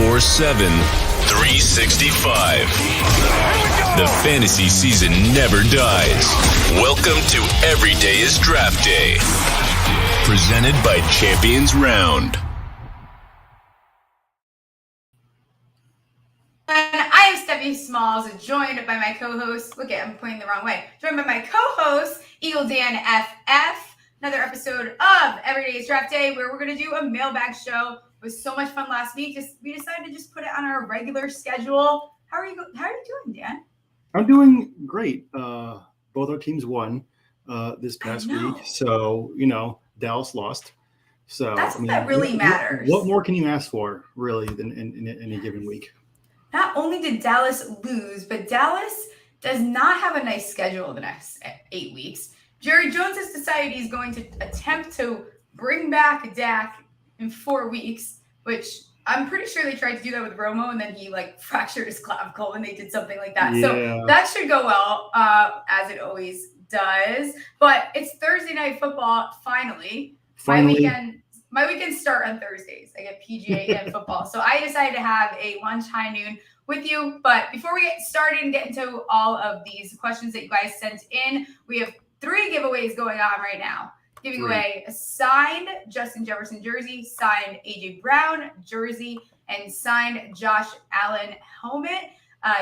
24/7, 365. The fantasy season never dies. Welcome to Every Day is Draft Day. Presented by Champions Round. I am Steffi Smalls, joined by my co-host. Look at, I'm pointing the wrong way. Joined by my co-host, Eagle Dan FF. Another episode of Every Day is Draft Day, where we're going to do a mailbag show. It was so much fun last week. We decided to just put it on our regular schedule. How are you doing, Dan? I'm doing great. Both our teams won this past week, so Dallas lost. So that's that really matters. What more can you ask for, really, than in any given week? Not only did Dallas lose, but Dallas does not have a nice schedule the next 8 weeks. Jerry Jones has decided he's going to attempt to bring back Dak in 4 weeks, which I'm pretty sure they tried to do that with Romo, and then he fractured his clavicle when they did something like that. Yeah. So that should go well, as it always does. But it's Thursday night football, finally. My weekends start on Thursdays. I get PGA and football. So I decided to have a lunch, high noon with you. But before we get started and get into all of these questions that you guys sent in, we have 3 giveaways going on right now. Giving away a signed Justin Jefferson jersey, signed A.J. Brown jersey, and signed Josh Allen helmet.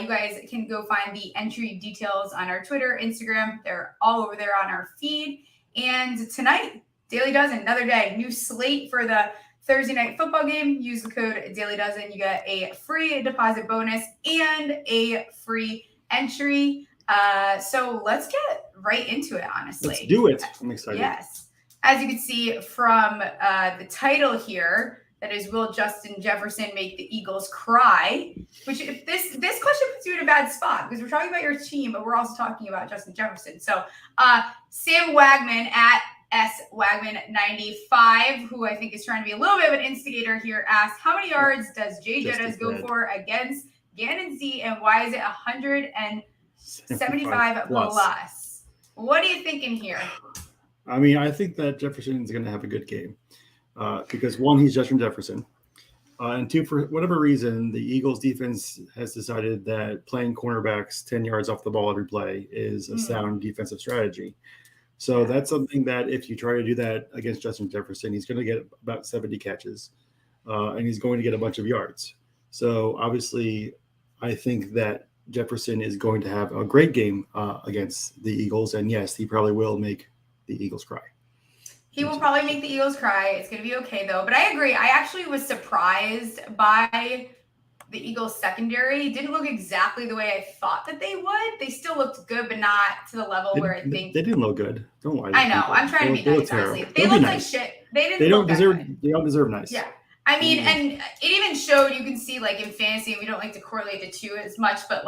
You guys can go find the entry details on our Twitter, Instagram. They're all over there on our feed. And tonight, Daily Dozen, another day, new slate for the Thursday night football game. Use the code Daily Dozen. You get a free deposit bonus and a free entry. So let's get right into it, honestly. Let's do it. I'm excited. Yes. As you can see from the title here, that is, will Justin Jefferson make the Eagles cry? Which, if this question puts you in a bad spot, because we're talking about your team, but we're also talking about Justin Jefferson. So Sam Wagman at SWagman95, who I think is trying to be a little bit of an instigator here, asked, how many yards does Jay Jettas go for against Gannon Z, and why is it 175 plus? What are you thinking here? I mean, I think that Jefferson is going to have a good game because, one, he's Justin Jefferson. And 2, for whatever reason, the Eagles defense has decided that playing cornerbacks 10 yards off the ball every play is a sound defensive strategy. So that's something that if you try to do that against Justin Jefferson, he's going to get about 70 catches and he's going to get a bunch of yards. So obviously, I think that Jefferson is going to have a great game against the Eagles. And yes, he probably will make the Eagles cry. He will probably make the Eagles cry. It's going to be okay, though. But I agree. I actually was surprised by the Eagles secondary. It didn't look exactly the way I thought that they would. They still looked good, but not to the level where I think. They didn't look good. Don't lie. I know. People. I'm trying to be nice, honestly. They looked like shit. They don't deserve nice. Yeah. I mean, and it even showed, you can see, in fantasy, and we don't like to correlate the two as much, but,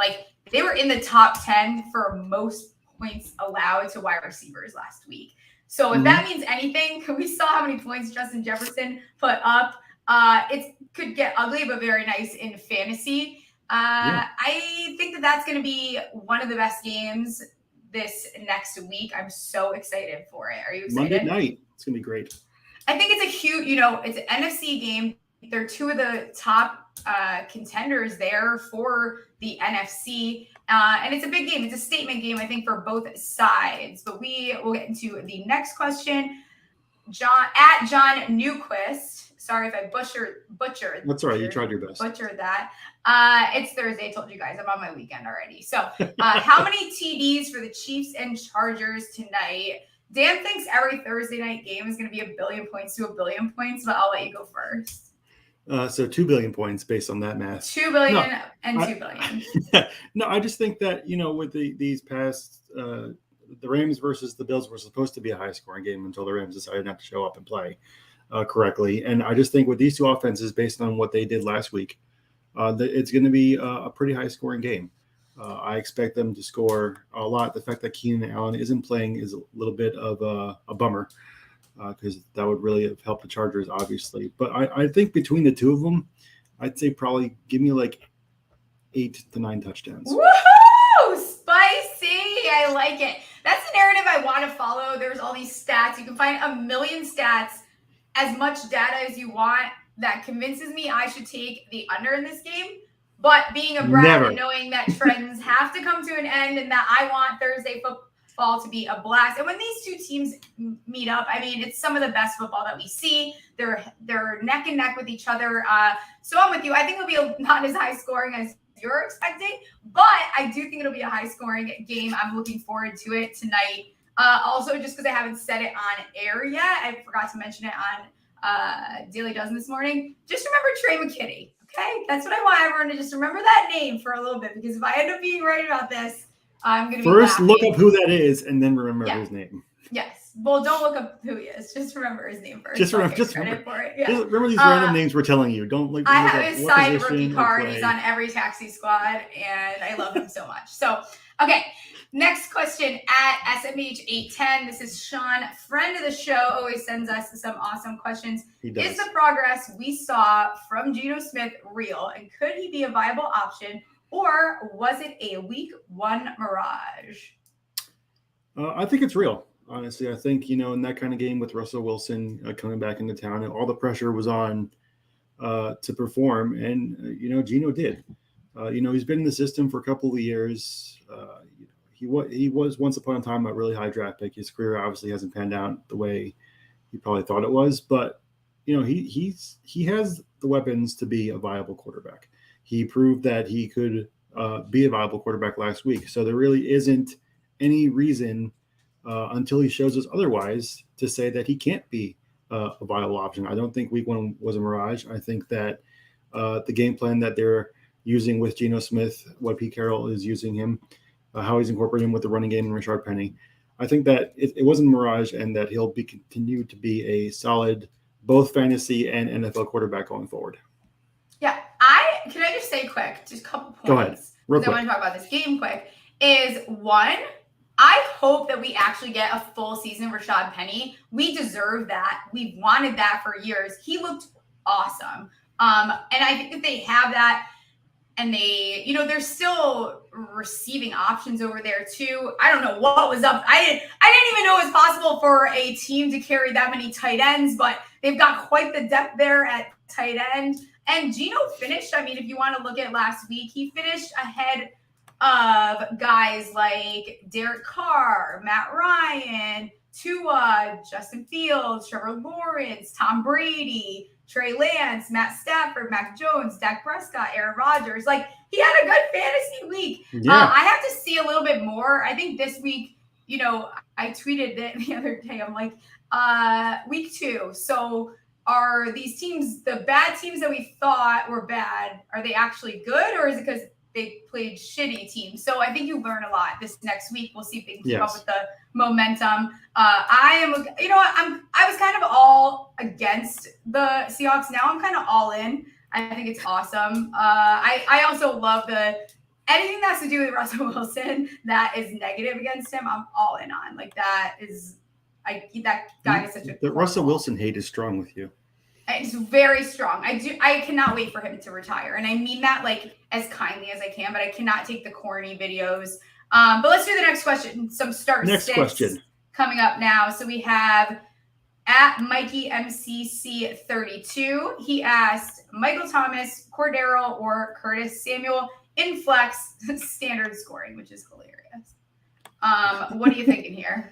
they were in the top 10 for most points allowed to wide receivers last week. So if that means anything, we saw how many points Justin Jefferson put up. It could get ugly, but very nice in fantasy. I think that that's going to be one of the best games this next week. I'm so excited for it. Are you excited? Monday night. It's going to be great. I think it's a huge, it's an NFC game. They're 2 of the top contenders there for the NFC. And it's a big game. It's a statement game, I think, for both sides. But we will get into the next question. John Newquist. Sorry if I butchered. That's all right. You tried your best. Butchered that. It's Thursday. I told you guys I'm on my weekend already. So how many TDs for the Chiefs and Chargers tonight? Dan thinks every Thursday night game is going to be 1 billion points to 1 billion points, but I'll let you go first. So 2 billion points based on that math. 2 billion and 2 billion. No, I just think that, with these past, the Rams versus the Bills were supposed to be a high scoring game until the Rams decided not to show up and play correctly. And I just think with these 2 offenses, based on what they did last week, it's going to be a pretty high scoring game. I expect them to score a lot. The fact that Keenan Allen isn't playing is a little bit of a bummer. Because that would really have helped the Chargers, obviously. But I think between the 2 of them, I'd say probably give me 8 to 9 touchdowns. Woohoo! Spicy! I like it. That's the narrative I want to follow. There's all these stats. You can find a million stats, as much data as you want. that convinces me I should take the under in this game. But being a brat and knowing that trends have to come to an end and that I want Thursday football to be a blast. And when these two teams meet up, I mean, it's some of the best football that we see. They're neck and neck with each other. So I'm with you. I think it'll be not as high scoring as you're expecting, but I do think it'll be a high scoring game. I'm looking forward to it tonight. Also, just because I haven't said it on air yet, I forgot to mention it on Daily Dozen this morning. Just remember Trey McKinney. Okay, that's what I want everyone to just remember that name for a little bit, because if I end up being right about this, I'm going to be first laughing. Look up who that is and then remember his name. Yes. Well, don't look up who he is. Just remember his name first. Just remember for it. Yeah. Just remember these random names we're telling you. Don't like. I have his signed rookie card. He's on every taxi squad, and I love him so much. So, okay. Next question at SMH810. This is Sean, friend of the show, always sends us some awesome questions. He does. Is the progress we saw from Geno Smith real, and could he be a viable option, or was it a week one mirage? I think it's real. Honestly, I think, in that kind of game with Russell Wilson coming back into town, and all the pressure was on to perform, and Geno did. He's been in the system for a couple of years. He was once upon a time a really high draft pick. His career obviously hasn't panned out the way he probably thought it was, but he has the weapons to be a viable quarterback. He proved that he could be a viable quarterback last week. So there really isn't any reason until he shows us otherwise to say that he can't be a viable option. I don't think week one was a mirage. I think that the game plan that they're using with Geno Smith, what Pete Carroll is using him, how he's incorporating him with the running game and Rashard Penny, I think that it wasn't a mirage, and that he'll continue to be a solid both fantasy and NFL quarterback going forward. Yeah, can I just say quick, just a couple points. Go ahead, real quick. I want to talk about this game quick. Is one, I hope that we actually get a full season of Rashad Penny. We deserve that. We've wanted that for years. He looked awesome. And I think that they have that, and they, there's still receiving options over there too. I don't know what was up. I didn't even know it was possible for a team to carry that many tight ends, but they've got quite the depth there at tight end. And Geno finished, if you want to look at last week, he finished ahead of guys like Derek Carr, Matt Ryan, Tua, Justin Fields, Trevor Lawrence, Tom Brady, Trey Lance, Matt Stafford, Mac Jones, Dak Prescott, Aaron Rodgers. Like, he had a good fantasy week. Yeah. I have to see a little bit more. I think this week, I tweeted it the other day. I'm like, week two. So are these teams, the bad teams that we thought were bad, are they actually good, or is it because they played shitty teams? So I think you learn a lot this next week. We'll see if they can keep up with the momentum. I was kind of all against the Seahawks. Now I'm kind of all in. I think it's awesome. I also love anything that has to do with Russell Wilson that is negative against him. I'm all in on. Like, that is, that guy is such a. The Russell Wilson hate is strong with you. It's very strong. I cannot wait for him to retire. And I mean that like as kindly as I can, but I cannot take the corny videos. But let's do the next question. Some start Next question coming up now. So we have at Mikey MCC 32. He asked Michael Thomas, Cordero, or Curtis Samuel in flex standard scoring, which is hilarious. What are you thinking here?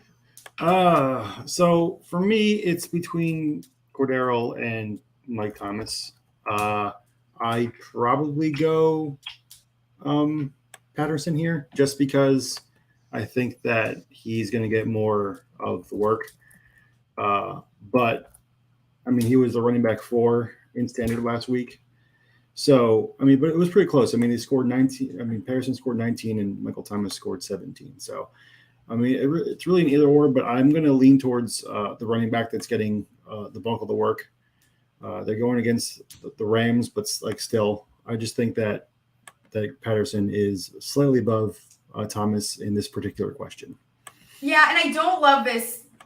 So for me, it's between Cordero and Mike Thomas. I probably go Patterson here, just because I think that he's going to get more of the work. But he was the running back 4 in standard last week. So, but it was pretty close. They scored 19. Patterson scored 19 and Michael Thomas scored 17. So, it's really an either or, but I'm going to lean towards the running back that's getting the bulk of the work. They're going against the Rams, but still, I just think that Patterson is slightly above Thomas in this particular question. Yeah, and I don't love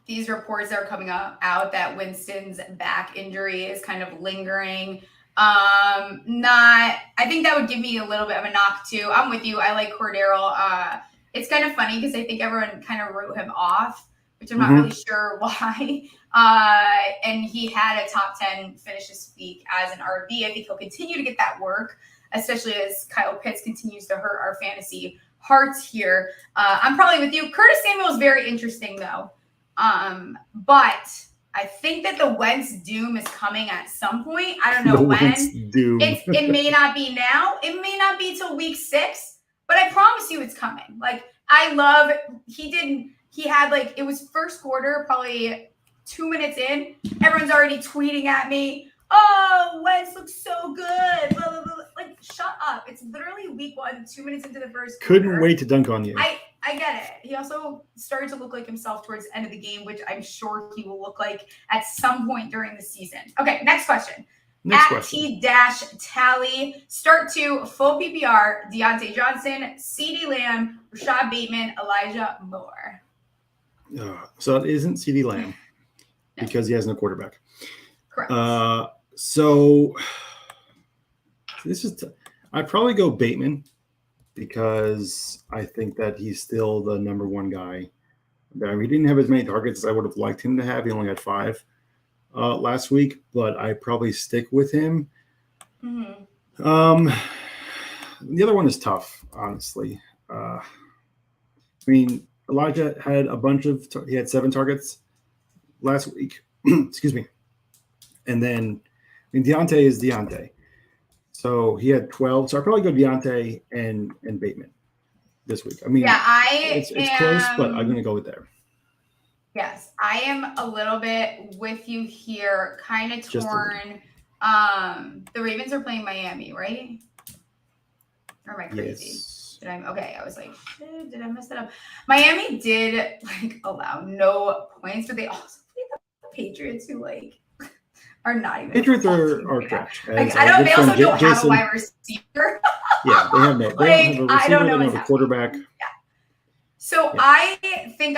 these reports that are coming out that Winston's back injury is kind of lingering. I think that would give me a little bit of a knock too. I'm with you. I like Cordero. It's kind of funny because I think everyone kind of wrote him off, which I'm not really sure why. And he had a top 10 finish this week as an RB. I think he'll continue to get that work, especially as Kyle Pitts continues to hurt our fantasy hearts here. I'm probably with you. Curtis Samuel is very interesting, though. But I think that the Wentz doom is coming at some point. I don't know when. It may not be now. It may not be till week 6. But I promise you it's coming. Like, he had like, it was first quarter, probably 2 minutes in. Everyone's already tweeting at me, oh, Wentz looks so good. Blah, blah, blah. Like, shut up. It's literally week 1, 2 minutes into the first quarter. Couldn't wait to dunk on you. I get it. He also started to look like himself towards the end of the game, which I'm sure he will look like at some point during the season. Okay, next question. T-Tally. Start 2, full PPR, Deontay Johnson, CeeDee Lamb, Rashad Bateman, Elijah Moore. So it isn't CeeDee Lamb because he has no quarterback. Correct. So this is I'd probably go Bateman because I think that he's still the number 1 guy. He didn't have as many targets as I would have liked him to have. He only had 5 last week, but I probably stick with him. Mm-hmm. The other one is tough, honestly. I mean, Elijah had a bunch of he had 7 targets last week. Excuse me. And then, Deontay is Deontay. So he had 12. So I'll probably go Deontay and Bateman this week. I mean, it's close, but I'm going to go with there. Yes, I am a little bit with you here, kind of torn. The Ravens are playing Miami, right? Or am I crazy? Yes. I was like, shit, did I mess that up? Miami did allow no points, but they also played the Patriots, who are not even. Patriots are trash. They also don't have a wide receiver. Yeah, they have no. They don't have a receiver. I don't know they don't have a quarterback. Yeah. So yeah. I think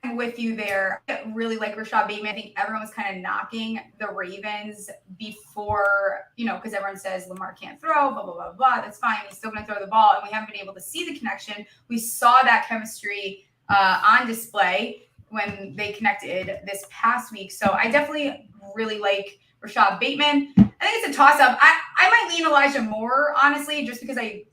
I'm with you there. I really like Rashad Bateman. I think everyone was kind of knocking the Ravens before, because everyone says Lamar can't throw, blah, blah, blah, blah. That's fine. He's still going to throw the ball. And we haven't been able to see the connection. We saw that chemistry on display when they connected this past week. So I definitely really like Rashad Bateman. I think it's a toss-up. I might lean Elijah Moore, honestly, just because I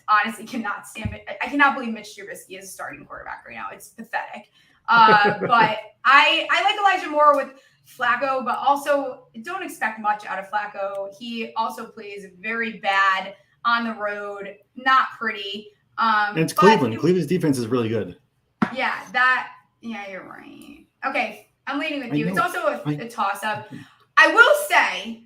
honestly cannot stand it. I cannot believe Mitch Trubisky is a starting quarterback right now. It's pathetic. But I like Elijah Moore with Flacco, but also don't expect much out of Flacco. He also plays very bad on the road, not pretty. And it's Cleveland. Cleveland's defense is really good. Yeah, you're right. Okay, I'm leaning with you. It's also a toss-up. I will say,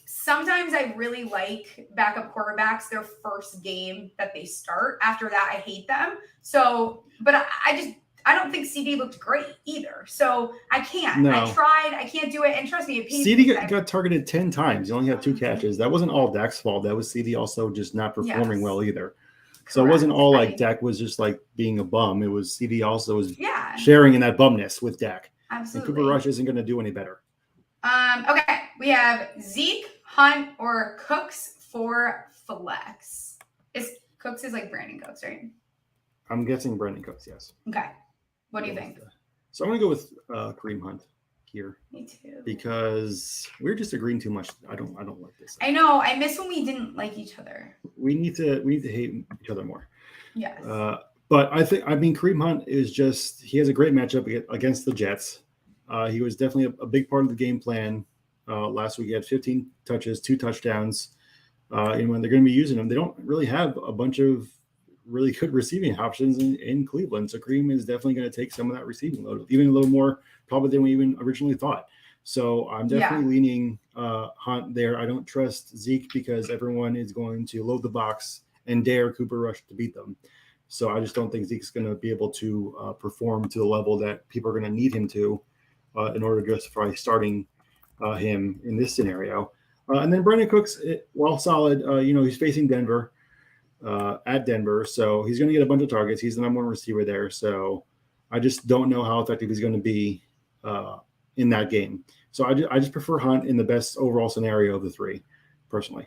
sometimes I really like backup quarterbacks their first game that they start. After that, I hate them. So, but I don't think CD looked great either. So I can't. No. I tried. I can't do it. And trust me, it pains CD got targeted 10 times. He only had 2 catches. That wasn't all Dak's fault. That was CD also just not performing well either. Correct. So it wasn't all Dak was just being a bum. It was CD also was sharing in that bumness with Dak. Absolutely. And Cooper Rush isn't going to do any better. Okay. We have Zeke, Hunt, or Cooks for flex. Cooks is Brandon Cooks, right? I'm guessing Brandon Cooks, yes. Okay. What do you think? So I'm going to go with Kareem Hunt here. Me too. Because we're just agreeing too much. I don't like this. I know. I miss when we didn't like each other. We need to hate each other more. Yes. But Kareem Hunt is he has a great matchup against the Jets. He was definitely a big part of the game plan. Last week he had 15 touches, 2 touchdowns. And when they're going to be using him, they don't really have a bunch of really good receiving options in Cleveland. So Kareem is definitely going to take some of that receiving load, even a little more probably than we even originally thought. So I'm definitely leaning Hunt there. I don't trust Zeke because everyone is going to load the box and dare Cooper Rush to beat them. So I just don't think Zeke's going to be able to perform to the level that people are going to need him to in order to justify starting him in this scenario. And then Brandon Cooks, while solid, he's facing Denver. At Denver, so he's going to get a bunch of targets. He's the number 1 receiver there, so I just don't know how effective he's going to be in that game. So I just prefer Hunt in the best overall scenario of the 3, personally.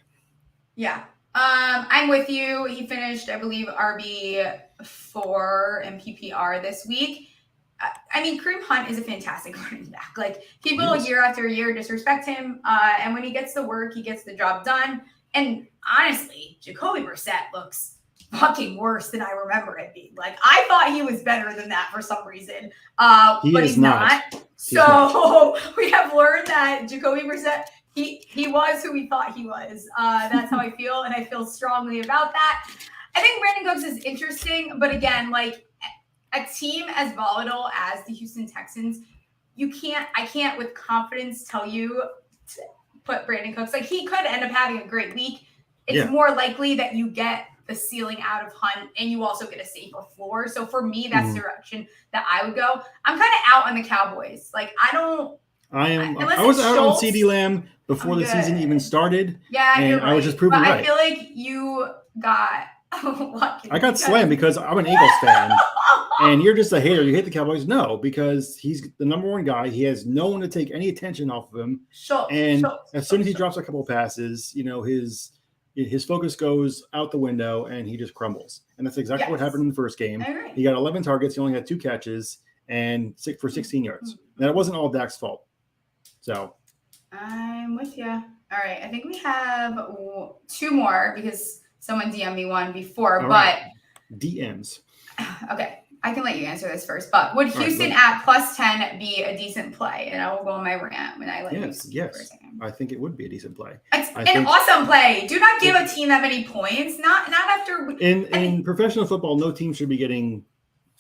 Yeah, I'm with you. He finished, I believe, RB4 in PPR this week. I mean, Kareem Hunt is a fantastic running back. Like, people year after year disrespect him. And when he gets the work, he gets the job done. And honestly, Jacoby Brissett looks fucking worse than I remember it being. Like, I thought he was better than that for some reason. But he's not. So we have learned that Jacoby Brissett, he was who we thought he was. That's how I feel, and I feel strongly about that. I think Brandon Cooks is interesting, but again, like, a team as volatile as the Houston Texans, I can't with confidence tell you to put Brandon Cooks. Like, he could end up having a great week. It's more likely that you get the ceiling out of Hunt and you also get a safer floor. So for me, that's the direction that I would go. I'm kind of out on the Cowboys. Like, I was out on CeeDee Lamb before the season even started. Yeah, and I was just proven right. I feel like you got lucky. I got slammed because I'm an Eagles fan. And you're just a hater. You hate the Cowboys? No, because he's the number one guy. He has no one to take any attention off of him. As soon as he drops a couple of passes, his focus goes out the window and he just crumbles. And that's exactly what happened in the first game. He got 11 targets. He only had 2 catches and 16 yards. And that wasn't all Dak's fault. So I'm with you. All right. I think we have 2 more because someone DM'd me one before, DMs. Okay. I can let you answer this first, but would Houston at +10 be a decent play? And I will go on my rant when I let you speak for a second. I think it would be a decent play. It's an awesome play. Do not give a team that many points. Not after. In professional football, no team should be getting.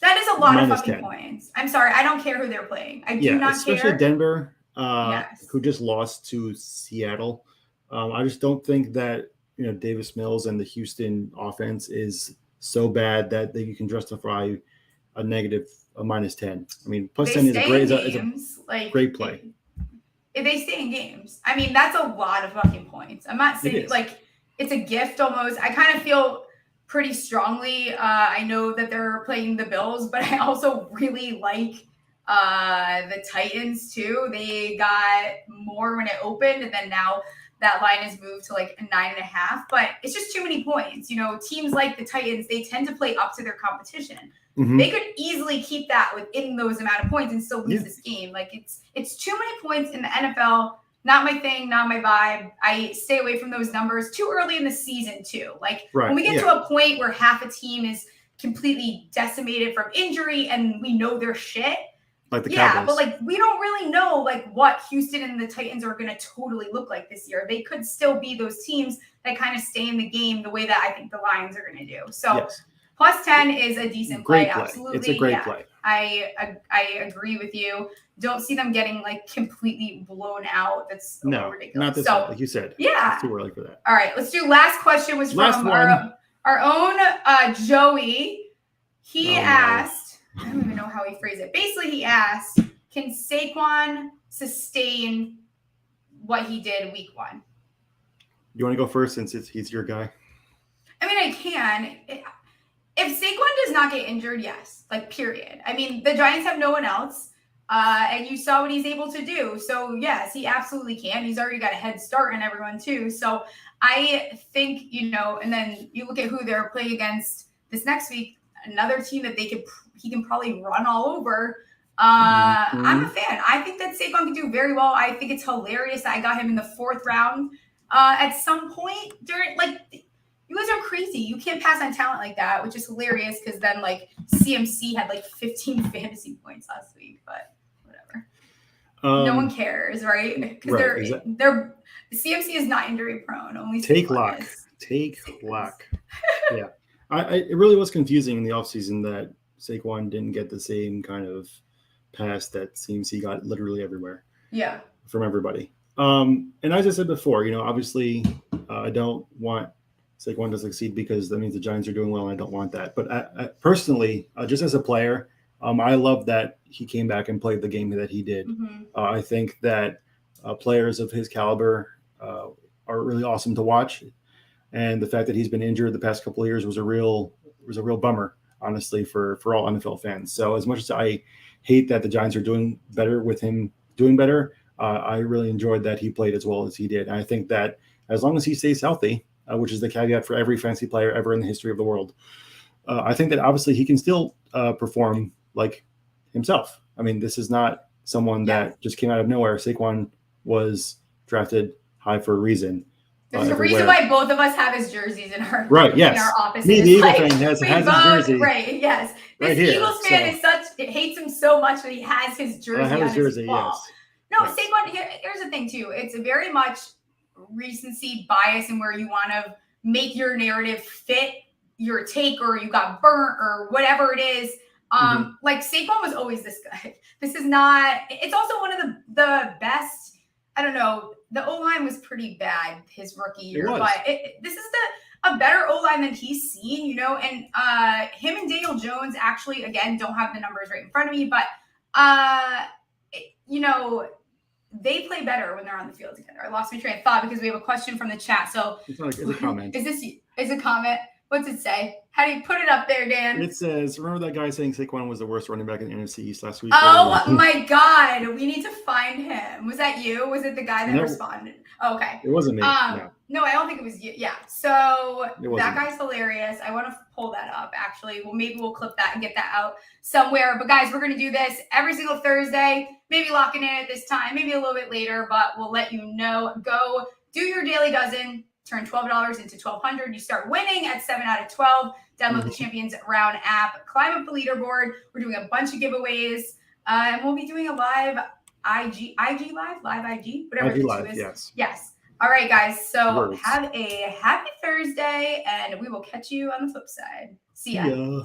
That is a lot of fucking points. I'm sorry. I don't care who they're playing. I do not care. Especially Denver, who just lost to Seattle. I just don't think that Davis Mills and the Houston offense is so bad that you can justify a -10. I mean, +10 is a great play. If they stay in games, I mean, that's a lot of fucking points. I'm not saying it's a gift almost. I kind of feel pretty strongly. I know that they're playing the Bills, but I also really like the Titans too. They got more when it opened, and then now that line has moved to like 9.5. But it's just too many points. Teams like the Titans, they tend to play up to their competition. Mm-hmm. They could easily keep that within those amount of points and still lose this game. Like, it's too many points in the NFL. Not my thing, not my vibe. I stay away from those numbers too early in the season too. Like, when we get to a point where half a team is completely decimated from injury and we know their shit. Like the Cowboys. But we don't really know what Houston and the Titans are going to totally look like this year. They could still be those teams that kind of stay in the game the way that I think the Lions are going to do. So +10 is a decent play. Absolutely. It's a great play. I agree with you. Don't see them getting completely blown out. That's ridiculous. Not this like you said. Yeah. It's too early for that. All right, let's do last question was from our own Joey. He asked, I don't even know how he phrased it. Basically, he asked, can Saquon sustain what he did week 1? You want to go first since he's your guy? I mean, I can. If Saquon does not get injured, yes, period. I mean, the Giants have no one else, and you saw what he's able to do. So, yes, he absolutely can. He's already got a head start on everyone, too. So, I think, and then you look at who they're playing against this next week, another team that he can probably run all over. I'm a fan. I think that Saquon can do very well. I think it's hilarious that I got him in the 4th round. At some point during, you guys are crazy. You can't pass on talent like that, which is hilarious because then CMC had 15 fantasy points last week, but whatever. No one cares, right? Because they're CMC is not injury prone. Only take luck. Take luck. Yeah. It really was confusing in the offseason that Saquon didn't get the same kind of pass that CMC got literally everywhere. Yeah. From everybody. And as I said before, obviously I don't want Saquon to succeed because that means the Giants are doing well, and I don't want that. But I personally, just as a player, I love that he came back and played the game that he did. Mm-hmm. I think that players of his caliber are really awesome to watch. And the fact that he's been injured the past couple of years was a real bummer, honestly, for all NFL fans. So as much as I hate that the Giants are doing better with him doing better, I really enjoyed that he played as well as he did. And I think that as long as he stays healthy, which is the caveat for every fantasy player ever in the history of the world, I think that obviously he can still perform like himself. I mean, this is not someone that just came out of nowhere. Saquon was drafted high for a reason. There's a reason why both of us have his jerseys in our yes. in our offices. Me, the Eagle fan, has his jersey. Right, yes. This right here, Eagles fan hates him so much that he has his jersey I have on his jersey, his wall. yes. No, yes. Saquon, here's the thing too. It's very much recency bias and where you want to make your narrative fit your take, or you got burnt, or whatever it is. Like Saquon was always this guy. This is not. It's also one of the best. I don't know. The O-line was pretty bad his rookie year, but this is a better O-line than he's seen, you know. And him and Daniel Jones actually, again, don't have the numbers right in front of me, but you know, they play better when they're on the field together. I lost my train of thought because we have a question from the chat. So it's a comment. Is a comment? What's it say? How do you put it up there, Dan? It says, remember that guy saying Saquon was the worst running back in the NFC East last week? Oh my God. We need to find him. Was that you? Was it the guy that responded? Oh, okay. It wasn't me. No, I don't think it was you. Yeah. So that guy's me. Hilarious. I want to pull that up, actually. Well, maybe we'll clip that and get that out somewhere. But guys, we're going to do this every single Thursday. Maybe locking in at this time, maybe a little bit later, but we'll let you know. Go do your daily dozen. Turn $12 into $1,200. You start winning at 7 out of 12. Download the Champions Round app. Climb up the leaderboard. We're doing a bunch of giveaways. And we'll be doing a live IG live, whatever IG the live, two is. yes. Yes. All right, guys. So have a happy Thursday, and we will catch you on the flip side. See ya.